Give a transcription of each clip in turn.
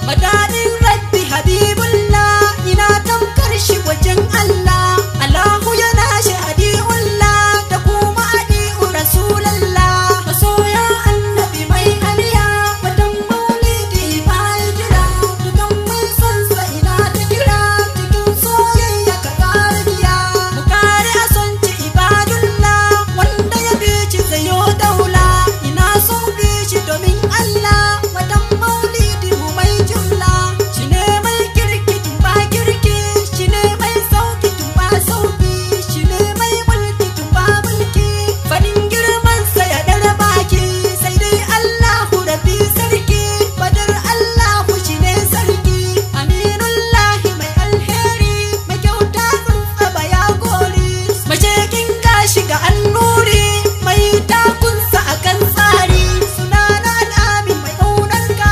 Badadin Rabbi Habibullah, ina tamkar shi wajen Allah. Allahu yana shahadi'ullah da kuma adi'u Rasulallah. Masoya annabi mai aliya, wadan maulidi bai jira. Dukan mai son sa ina ta kira, cikin soyayya ka kare biya. Mu kare a son ci ibadullah, wanda ya bi ci zayo daula. Ina son bi shi domin Allah, wadan maulidi mu mai jumla. Shi ne mai kirki tun ba kirki, shi ne mai sauki tun ba sauki, shi ne mai mulki tun ba mulki. Fadin girman sa ya dara baki, sai dai Allahu Rabbi sarki. Badar Allahu shi ne sarki, Aminullahi mai alheri, mai kyauta tsaba ya gori. Mashekin gashi ga annuri, mai takunsa akan tsari. Sunana al'amin mai ƙaunarka,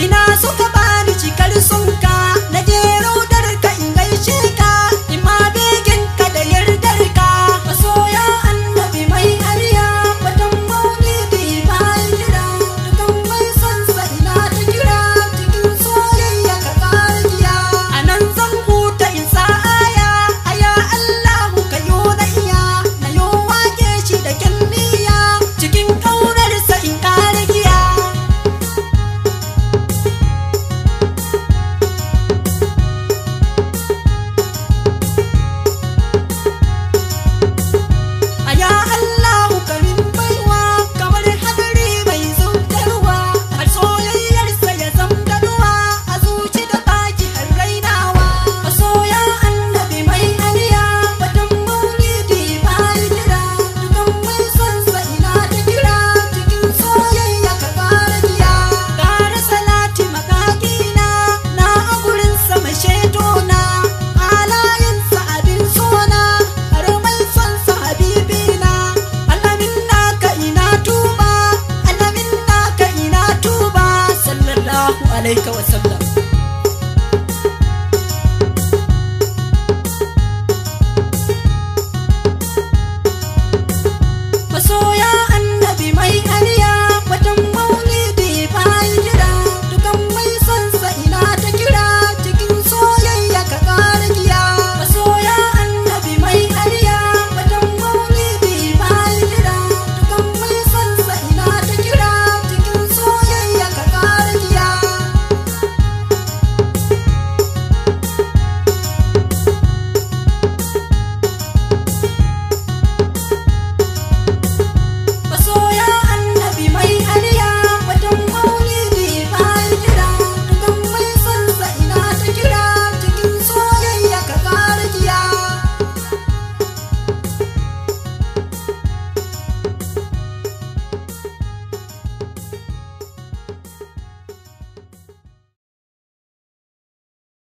ina suka bani cikar sunka. Na je raudarka in gaishe ka, in ma beginka da yardarka. Masoya annabi mai aliya, watan maulidi bai jira. Dukan mai son sa ina ta kira, cikin soyayya ka kare biya. A nan zan huta in sa aya, aya Allahu ka yo na iya. Na yo wake shi da kyan niyya, cikin ƙaunarsa in kare giya. Aya Allahu kamin baiwa, kamar hadari mai zautarwa. Har soyayyarsa ya zamdanuwa, a zuci da baki har rainawa. Masoya annabi mai aliya, watan maulidi bai jira. Dukan mai son sa ina ta kira, cikin soyayya ka kare biya. Kare salati makakina, na a gurinsa mai shetona. Halayensa abin sona, har mai son sa habibina. Alamin naka ina tuba, alamin naka ina tuba. Sallallahu alaihi wa sallam.